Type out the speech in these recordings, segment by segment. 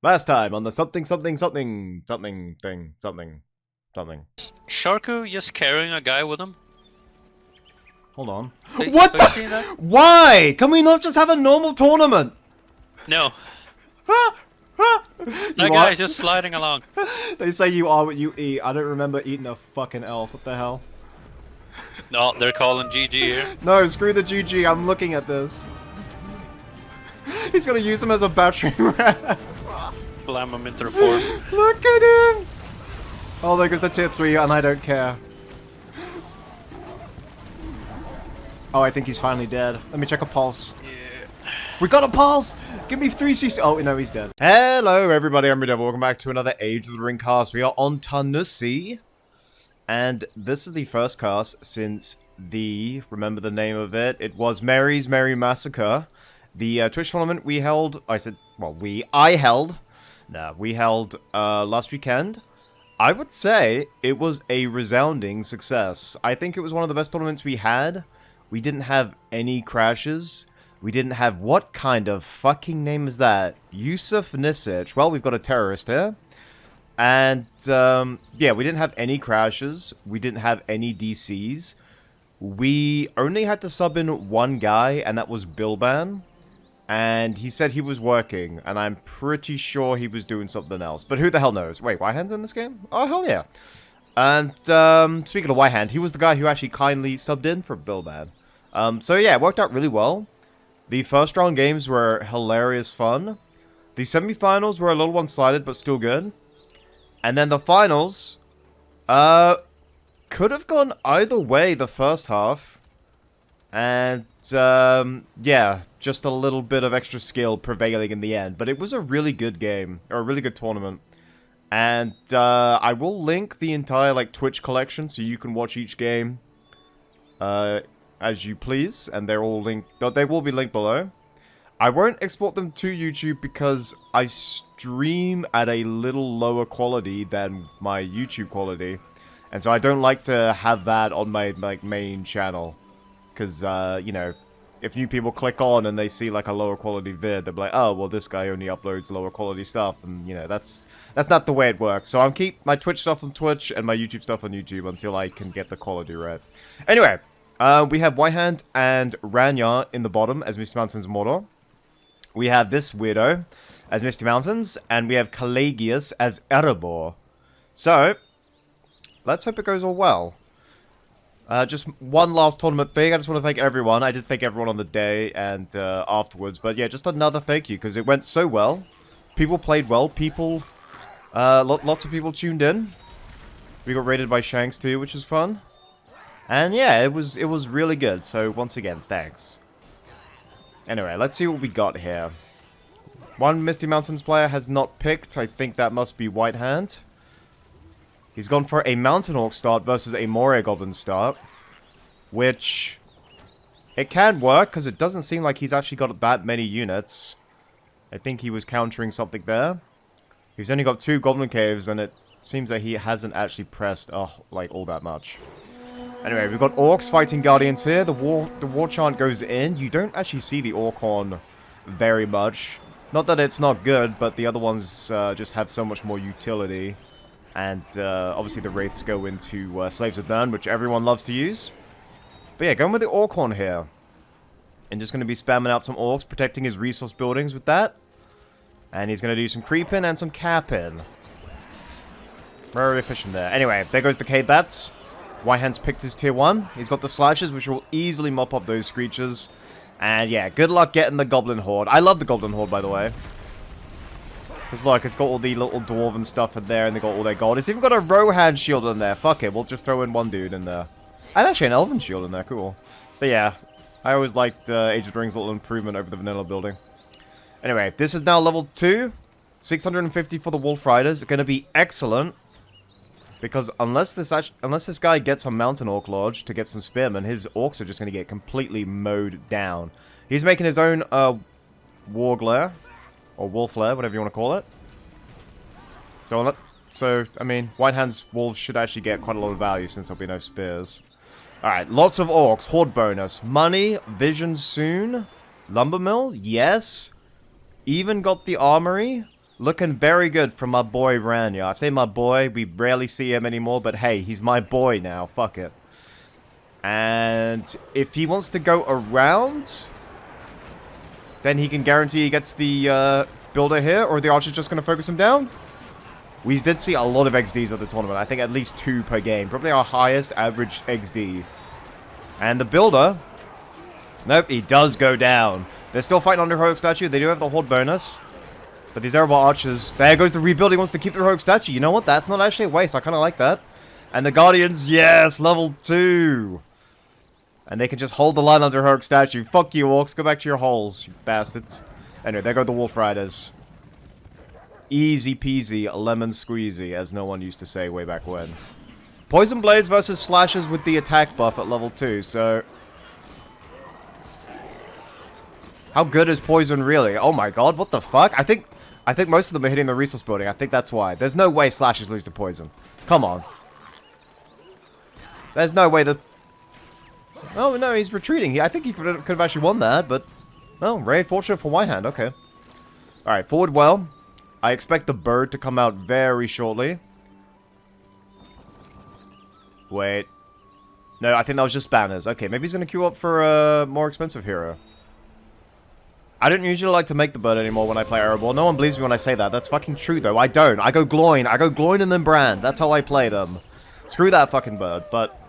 Last time on the something something something something thing something something. Sharku just carrying a guy with him? Hold on. Have What you seen that? Why? Can we not just have a normal tournament? No. You That guy is just sliding along. They say you are what you eat. I don't remember eating a fucking elf. What the hell? No, they're calling GG here. No, screw the GG. I'm looking at this. He's gonna use him as a battering ram. Slam him into the fort. Look at him! Oh, there goes the tier 3, and I don't care. Oh, I think he's finally dead. Let me check a pulse. Yeah. We got a pulse! Give me 3 CC. Oh, no, he's dead. Hello, everybody. I'm RuudDevil. Welcome back to another Age of the Ring cast. We are on Tourney. And this is the first cast since the... Remember the name of it? It was Mary's Merry Massacre. The Twitch tournament we held... I held last weekend. I would say it was a resounding success. I think it was one of the best tournaments we had. We didn't have any crashes. We didn't have... What kind of fucking name is that? Yusuf Nisic. Well, we've got a terrorist here. And, yeah, we didn't have any crashes. We didn't have any DCs. We only had to sub in one guy, and that was Bilban. And he said he was working, and I'm pretty sure he was doing something else. But who the hell knows? Wait, Whitehand's in this game? Oh, hell yeah. And, speaking of Whitehand, he was the guy who actually kindly subbed in for Bilban. So yeah, it worked out really well. The first round games were hilarious fun. The semifinals were a little one-sided, but still good. And then the finals, could have gone either way the first half. And, yeah, just a little bit of extra skill prevailing in the end. But it was a really good game, or a really good tournament. And, I will link the entire, like, Twitch collection so you can watch each game, as you please. And they're all linked, they will be linked below. I won't export them to YouTube because I stream at a little lower quality than my YouTube quality. And so I don't like to have that on my, like, main channel. Because, you know, if new people click on and they see, like, a lower quality vid, they'll be like, oh, well, this guy only uploads lower quality stuff. And, you know, that's not the way it works. So I'll keep my Twitch stuff on Twitch and my YouTube stuff on YouTube until I can get the quality right. Anyway, we have Whitehand and Ranya in the bottom as Misty Mountains Mordor. We have this weirdo as Misty Mountains, and we have Calagius as Erebor. So, let's hope it goes all well. Just one last tournament thing. I just want to thank everyone. I did thank everyone on the day and afterwards. But yeah, just another thank you because it went so well. People played well. People, lots of people tuned in. We got raided by Shanks too, which was fun. And yeah, it was really good. So once again, thanks. Anyway, let's see what we got here. One Misty Mountains player has not picked. I think that must be Whitehand. He's gone for a Mountain Orc start versus a Moray Goblin start. Which... It can work, because it doesn't seem like he's actually got that many units. I think he was countering something there. He's only got 2 Goblin Caves, and it seems that he hasn't actually pressed, like, all that much. Anyway, we've got Orcs fighting Guardians here. The war chant goes in. You don't actually see the Orc horn very much. Not that it's not good, but the other ones just have so much more utility. And obviously the Wraiths go into Slaves of Nurn, which everyone loves to use. But yeah, going with the Orc horn here. And just going to be spamming out some Orcs, protecting his resource buildings with that. And he's going to do some creeping and some capping. Very efficient there. Anyway, there goes the K-Bats. Whitehand's picked his tier 1. He's got the slashes, which will easily mop up those screeches. And yeah, good luck getting the Goblin Horde. I love the Goblin Horde, by the way. Because look, it's got all the little dwarven stuff in there, and they got all their gold. It's even got a Rohan shield in there. Fuck it, we'll just throw in one dude in there. And actually an Elven shield in there, cool. But yeah, I always liked Age of the Rings' little improvement over the vanilla building. Anyway, this is now level 2. 650 for the Wolf Riders. It's going to be excellent. Because unless this guy gets a Mountain Orc Lodge to get some Spearmen, his Orcs are just going to get completely mowed down. He's making his own War Glare. Or Wolf Lair, whatever you want to call it. So, I mean, Whitehand's Wolves should actually get quite a lot of value since there'll be no spears. Alright, lots of Orcs. Horde bonus. Money. Vision soon. Lumber Mill. Yes. Even got the Armory. Looking very good from my boy Ranya. I say my boy, we rarely see him anymore, but hey, he's my boy now. Fuck it. And if he wants to go around, then he can guarantee he gets the builder here, or the archer's just going to focus him down. We did see a lot of XDs at the tournament. I think at least 2 per game. Probably our highest average XD. And the builder... Nope, he does go down. They're still fighting under heroic statue. They do have the horde bonus. But these Erebor archers... There goes the rebuild. He wants to keep the heroic statue. You know what? That's not actually a waste. I kind of like that. And the guardians, yes! Level 2! And they can just hold the line under heroic statue. Fuck you, orcs. Go back to your holes, you bastards. Anyway, there go the wolf riders. Easy peasy, lemon squeezy, as no one used to say way back when. Poison blades versus slashes with the attack buff at level 2, so... How good is poison really? Oh my god, what the fuck? I think most of them are hitting the resource building. I think that's why. There's no way slashes lose to poison. Come on. There's no way that... Oh no, he's retreating. I think he could have actually won that, but... Oh, very fortunate for Whitehand, okay. Alright, forward well. I expect the bird to come out very shortly. Wait. No, I think that was just banners. Okay, maybe he's going to queue up for a more expensive hero. I don't usually like to make the bird anymore when I play Erebor. No one believes me when I say that. That's fucking true, though. I don't. I go Gloin. I go Gloin and then Brand. That's how I play them. Screw that fucking bird, but...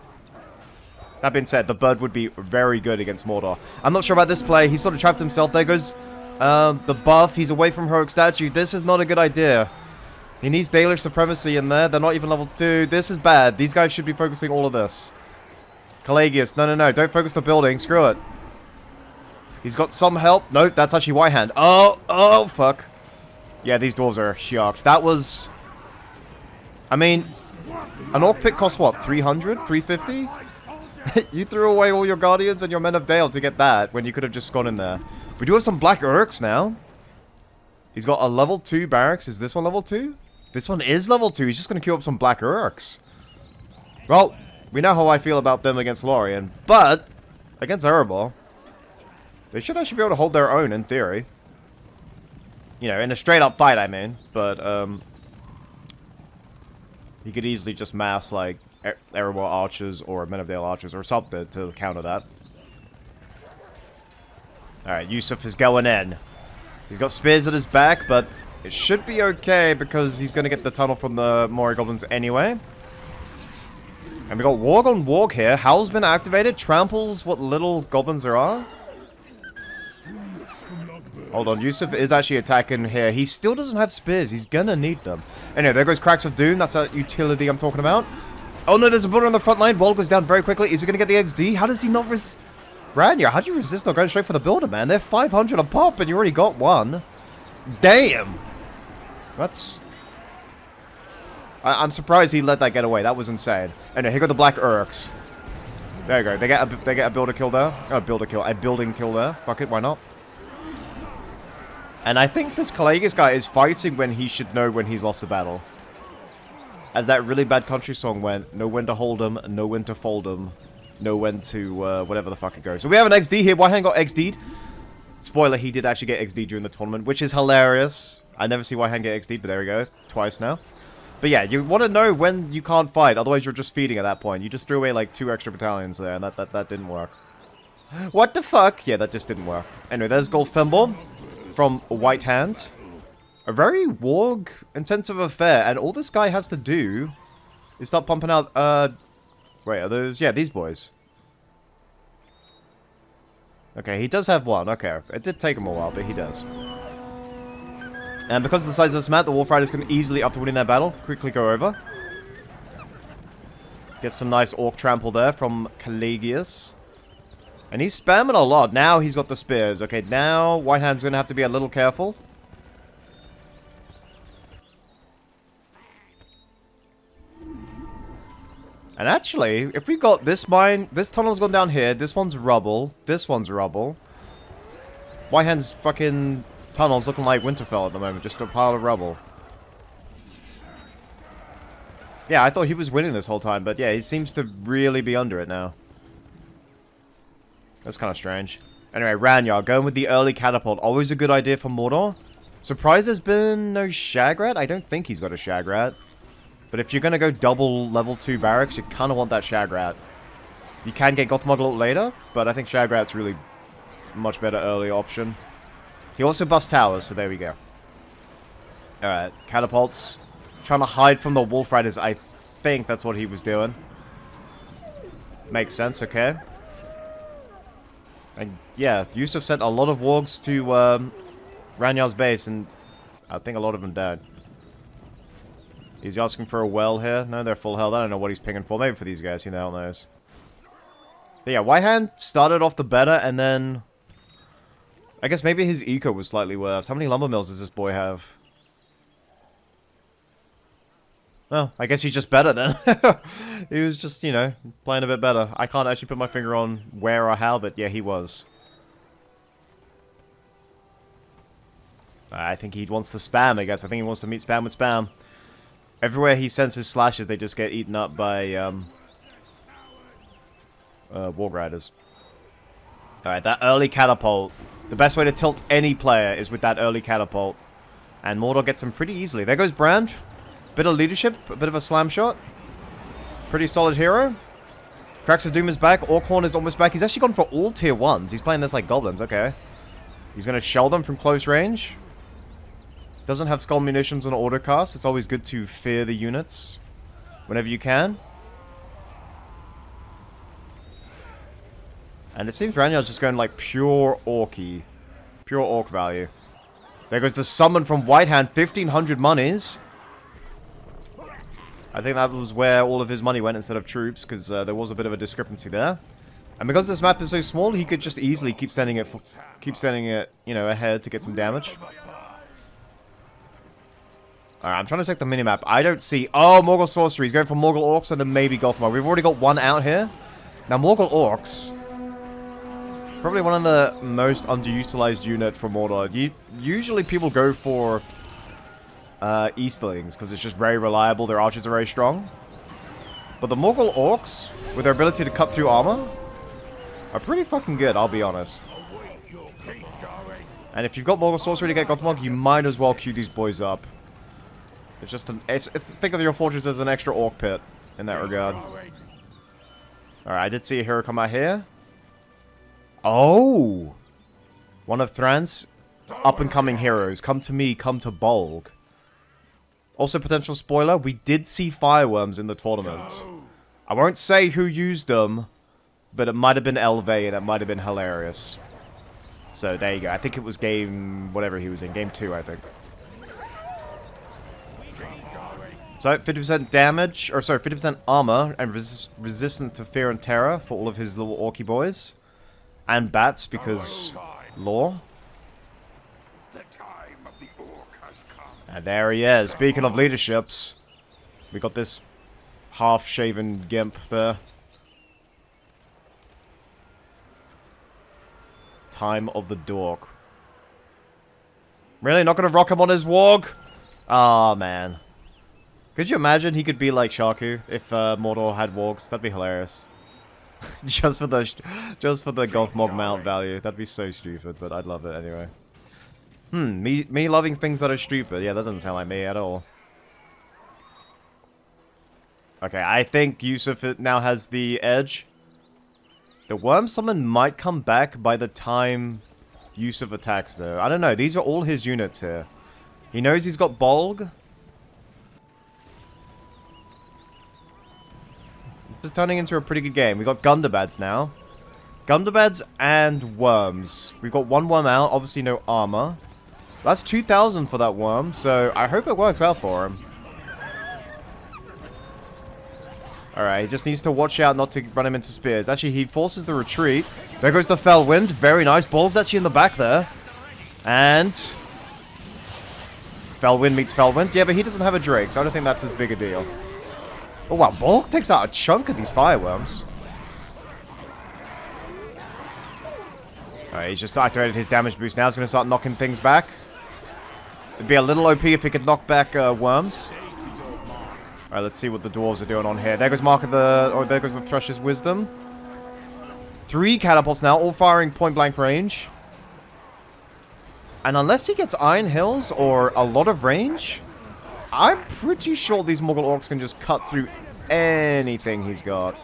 That being said, the bird would be very good against Mordor. I'm not sure about this play. He sort of trapped himself. There goes... the buff, he's away from heroic statue. This is not a good idea. He needs Daily Supremacy in there. They're not even level 2. This is bad. These guys should be focusing all of this. Calagius, no. Don't focus the building. Screw it. He's got some help. Nope, that's actually Whitehand. Oh, fuck. Yeah, these dwarves are shocked. That was... I mean, an orc pick costs what? 300? 350? You threw away all your guardians and your men of Dale to get that when you could have just gone in there. We do have some black Urks now. He's got a level 2 barracks. Is this one level 2? This one is level 2. He's just going to queue up some black Urks. Well, we know how I feel about them against Lorien, but against Erebor, they should actually be able to hold their own in theory. You know, in a straight up fight, I mean. But, he could easily just mass, like, Erebor archers or Men of Dale archers or something to counter that. Alright, Yusuf is going in. He's got spears at his back, but it should be okay because he's going to get the tunnel from the Mori goblins anyway. And we got Warg on Warg here. Howl's been activated. Tramples what little goblins there are. Hold on, Yusuf is actually attacking here. He still doesn't have spears. He's going to need them. Anyway, there goes Cracks of Doom. That's that utility I'm talking about. Oh no, there's a builder on the front line. Wall goes down very quickly. Is he going to get the XD? How does he not resist? Ranya, how do you resist not going straight for the builder, man? They're 500 a pop and you already got one. Damn! That's... I'm surprised he let that get away. That was insane. Anyway, here go the black Urks. There you go. They get a builder kill there. Oh, builder kill. A building kill there. Fuck it, why not? And I think this Calagius guy is fighting when he should know when he's lost the battle. As that really bad country song went, know when to hold 'em, know when to fold 'em, know when to, whatever the fuck it goes. So we have an XD here. Whitehand got XD'd. Spoiler, he did actually get XD during the tournament, which is hilarious. I never see Whitehand get XD'd, but there we go. Twice now. But yeah, you want to know when you can't fight, otherwise you're just feeding at that point. You just threw away like 2 extra battalions there, and that didn't work. What the fuck? Yeah, that just didn't work. Anyway, there's Goldfimble from Whitehand. A very warg-intensive affair, and all this guy has to do is start pumping out, wait, are those? Yeah, these boys. Okay, he does have one, okay. It did take him a while, but he does. And because of the size of this map, the Wolf Riders can easily, after winning that battle, quickly go over. Get some nice orc trample there from Calagius. And he's spamming a lot. Now he's got the spears. Okay, now Whitehand's going to have to be a little careful. And actually, if we got this mine, this tunnel's gone down here, this one's rubble, this one's rubble. Whitehand's fucking tunnel's looking like Winterfell at the moment, just a pile of rubble. Yeah, I thought he was winning this whole time, but yeah, he seems to really be under it now. That's kind of strange. Anyway, Ranyar, going with the early catapult. Always a good idea for Mordor. Surprised there's been no Shagrat? I don't think he's got a Shagrat. But if you're going to go double level 2 barracks, you kind of want that Shagrat. You can get Gothmog a little later, but I think Shagrat's really much better early option. He also buffs towers, so there we go. Alright, catapults. Trying to hide from the Wolf Riders, I think that's what he was doing. Makes sense, okay. And yeah, Yusuf sent a lot of wargs to Ranyar's base, and I think a lot of them died. He's asking for a well here. No, they're full health. I don't know what he's pinging for. Maybe for these guys, who the hell knows. But yeah, Whitehand started off the better, and then I guess maybe his eco was slightly worse. How many lumber mills does this boy have? Well, I guess he's just better then. He was just, you know, playing a bit better. I can't actually put my finger on where or how, but yeah, he was. I think he wants to spam, I guess. I think he wants to meet spam with spam. Everywhere he sends his slashes, they just get eaten up by Warg Riders. Alright, that early catapult. The best way to tilt any player is with that early catapult. And Mordor gets him pretty easily. There goes Brand. Bit of leadership, a bit of a slam shot. Pretty solid hero. Cracks of Doom is back. Orkhorn is almost back. He's actually gone for all tier 1s. He's playing this like goblins, okay. He's going to shell them from close range. Doesn't have skull munitions on auto cast. It's always good to fear the units whenever you can. And it seems Ranyar's just going like pure orky. Pure orc value. There goes the summon from Whitehand. 1,500 monies. I think that was where all of his money went instead of troops, because there was a bit of a discrepancy there. And because this map is so small, he could just easily keep sending it, you know, ahead to get some damage. Alright, I'm trying to check the minimap. I don't see... Oh, Morgul Sorcery. He's going for Morgul Orcs and then maybe Gothmog. We've already got one out here. Now, Morgul Orcs... Probably one of the most underutilized unit for Mordor. Usually people go for... Eastlings, because it's just very reliable. Their archers are very strong. But the Morgul Orcs, with their ability to cut through armor, are pretty fucking good, I'll be honest. And if you've got Morgul Sorcery to get Gothmog, you might as well queue these boys up. It's just think of your fortress as an extra orc pit in that regard. Alright, I did see a hero come out here. Oh! One of Thran's up-and-coming heroes. Come to me, come to Bolg. Also, potential spoiler, we did see fireworms in the tournament. I won't say who used them, but it might have been Elve, and it might have been hilarious. So, there you go. I think it was game... whatever he was in. Game 2, I think. So, 50% damage, or sorry, 50% armor, and resistance to fear and terror for all of his little orky boys. And bats, because... lore. And there he is. Speaking of leaderships, we got this half-shaven gimp there. Time of the Dork. Really? Not gonna rock him on his warg? Ah, man. Could you imagine he could be like Shaku if Mordor had wargs? That'd be hilarious. just for the Gothmog mount value. That'd be so stupid, but I'd love it anyway. Me loving things that are stupid. Yeah, that doesn't sound like me at all. Okay, I think Yusuf now has the edge. The Worm Summon might come back by the time Yusuf attacks, though. I don't know. These are all his units here. He knows he's got Bolg. This is turning into a pretty good game. We got Gundabad's now. Gundabad's and Worms. We've got one Worm out. Obviously no armor. That's 2,000 for that worm, so I hope it works out for him. Alright, he just needs to watch out not to run him into spears. Actually, he forces the retreat. There goes the Fell Wind. Very nice. Bolg's actually in the back there. And... Fell Wind meets Fell Wind. Yeah, but he doesn't have a Drake, so I don't think that's as big a deal. Oh, wow. Bolg takes out a chunk of these fireworms. Alright, he's just activated his damage boost now. He's going to start knocking things back. It'd be a little OP if he could knock back worms. Alright, let's see what the dwarves are doing on here. There goes Mark of the... or there goes the Thrush's Wisdom. 3 catapults now, all firing point-blank range. And unless he gets Iron Hills or a lot of range, I'm pretty sure these Mongol Orcs can just cut through anything he's got.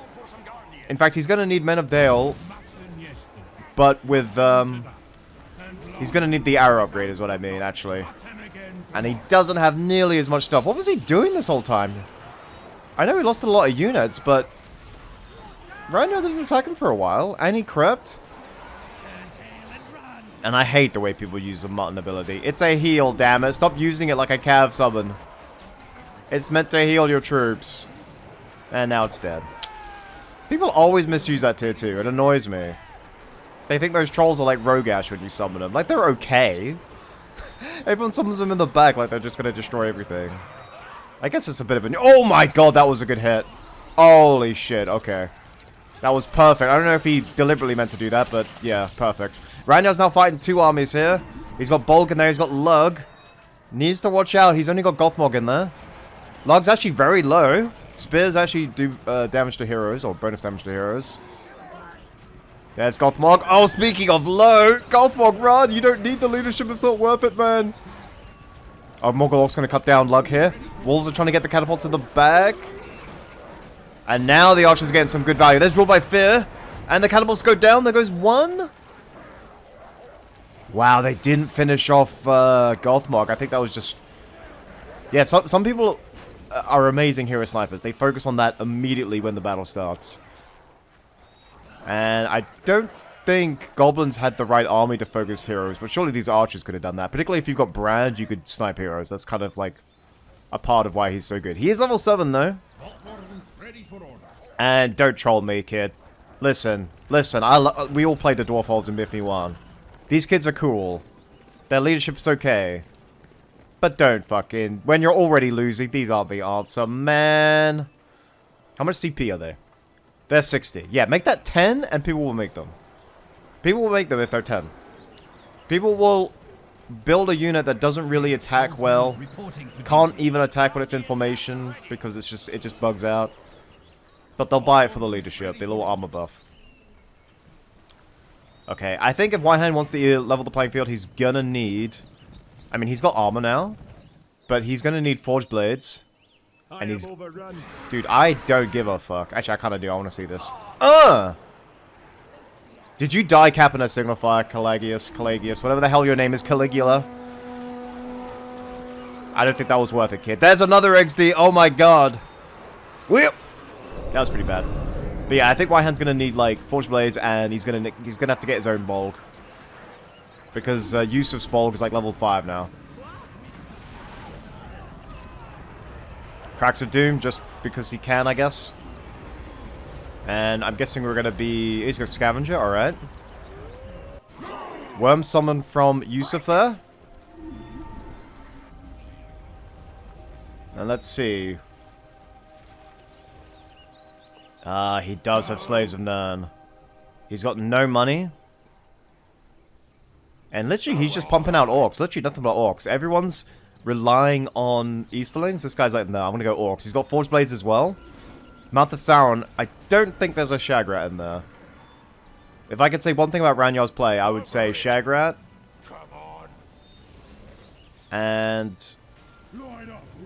In fact, he's going to need Men of Dale, but with, he's going to need the arrow upgrade is what I mean, actually. And he doesn't have nearly as much stuff. What was he doing this whole time? I know he lost a lot of units, but Rhino didn't attack him for a while, and he crept. And I hate the way people use the Mutton ability. It's a heal, damn it. Stop using it like a Cav summon. It's meant to heal your troops. And now it's dead. People always misuse that tier 2. It annoys me. They think those trolls are like Rogash when you summon them. Like, they're okay. Everyone summons them in the back like they're just going to destroy everything. I guess it's a bit of a... Oh my god, that was a good hit. Holy shit, okay. That was perfect. I don't know if he deliberately meant to do that, but yeah, perfect. Ragna's now fighting 2 armies here. He's got Bolg in there, he's got Lug. Needs to watch out, he's only got Gothmog in there. Lug's actually very low. Spears actually do damage to heroes, or bonus damage to heroes. There's Gothmog. Oh, speaking of low, Gothmog, run! You don't need the leadership, it's not worth it, man. Oh, Morgulok's gonna cut down Lug here. Wolves are trying to get the catapult to the back. And now the archers are getting some good value. There's Rule by Fear. And the catapults go down. There goes 1. Wow, they didn't finish off Gothmog. I think that was just... Yeah, some people are amazing hero snipers. They focus on that immediately when the battle starts. And I don't think goblins had the right army to focus heroes, but surely these archers could have done that. Particularly if you've got Brand, you could snipe heroes. That's kind of like a part of why he's so good. He is level 7, though. And don't troll me, kid. Listen. We all played the Dwarf Holds in Biffy 1. These kids are cool. Their leadership's okay. But don't fucking... When you're already losing, these aren't the answer, man. How much CP are they? They're 60. Yeah, make that 10 and people will make them. People will make them if they're 10. People will build a unit that doesn't really attack well. Can't even attack when it's in formation because it just bugs out. But they'll buy it for the leadership, the little armor buff. Okay, I think if Whitehand wants to level the playing field, he's gonna need... I mean, he's got armor now. But he's gonna need Forged Blades. And he's... Dude, I don't give a fuck. Actually, I kinda do. I wanna see this. Did you die capping a Signifier, Calagius, whatever the hell your name is, Caligula? I don't think that was worth it, kid. There's another XD. Oh my god. Whip! That was pretty bad. But yeah, I think Whitehand's gonna need like Forged Blades, and he's gonna have to get his own Bolg. Because use of Spolg is like level 5 now. Cracks of Doom, just because he can, I guess. And I'm guessing we're gonna be... He's got Scavenger, alright. Worm Summon from Yusuf there. And let's see. He does have Slaves of Nirn. He's got no money. And literally, he's just pumping out Orcs. Literally nothing but Orcs. Everyone's relying on Easterlings. This guy's like, no, I'm gonna go Orcs. He's got Forged Blades as well. Mouth of Sauron, I don't think there's a Shagrat in there. If I could say one thing about Ranyar's play, I would say Shagrat. And...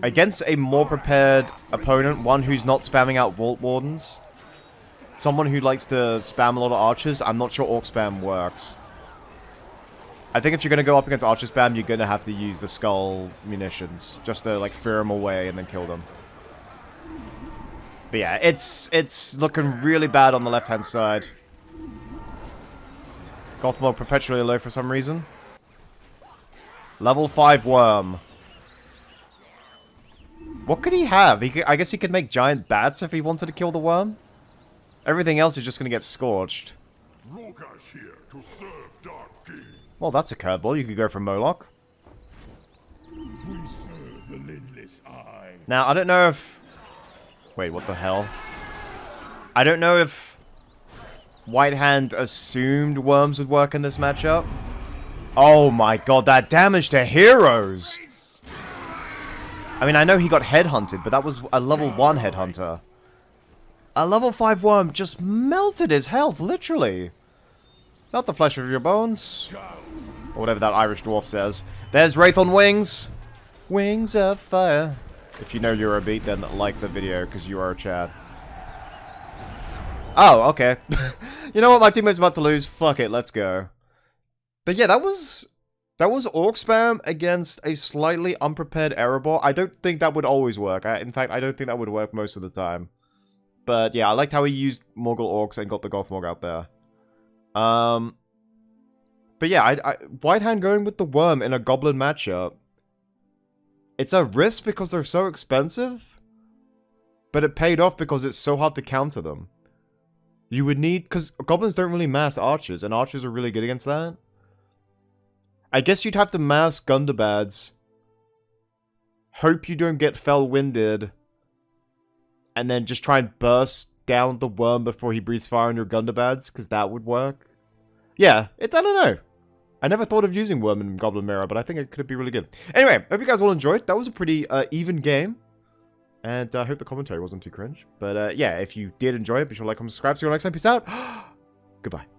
against a more prepared opponent, one who's not spamming out Vault Wardens, someone who likes to spam a lot of archers, I'm not sure Orc spam works. I think if you're going to go up against archer spam, you're going to have to use the skull munitions, just to like fear them away and then kill them. But yeah, it's looking really bad on the left-hand side. Gothmog perpetually low for some reason. Level 5 Worm. What could he have? I guess he could make giant bats if he wanted to kill the worm. Everything else is just going to get scorched. Here to serve Dark King. Well, that's a curveball. You could go for Moloch. We serve the lidless eye. Now, I don't know if... Wait, what the hell? I don't know if White Hand assumed worms would work in this matchup. Oh my god, that damage to heroes! I mean, I know he got headhunted, but that was a level 1 headhunter. A level 5 worm just melted his health, literally. Not the flesh of your bones. Or whatever that Irish dwarf says. There's Wraith on wings. Wings of fire. If you know Eurobeat, then like the video, because you are a Chad. Oh, okay. You know what? My teammate's about to lose. Fuck it, let's go. But yeah, that was Orc Spam against a slightly unprepared Erebor. I don't think that would always work. In fact, I don't think that would work most of the time. But yeah, I liked how he used Morgul Orcs and got the Gothmog out there. But yeah, White Hand going with the Worm in a Goblin matchup. It's a risk because they're so expensive. But it paid off because it's so hard to counter them. You would need... Because Goblins don't really mass Archers, and Archers are really good against that. I guess you'd have to mass Gundurbads. Hope you don't get Fell-Winded. And then just try and burst down the Worm before he breathes fire on your Gundurbads, because that would work. Yeah, I don't know. I never thought of using Worm in Goblin Mirror, but I think it could be really good. Anyway, hope you guys all enjoyed. That was a pretty even game. And I hope the commentary wasn't too cringe. But yeah, if you did enjoy it, be sure to like, comment, subscribe. See you next time. Peace out. Goodbye.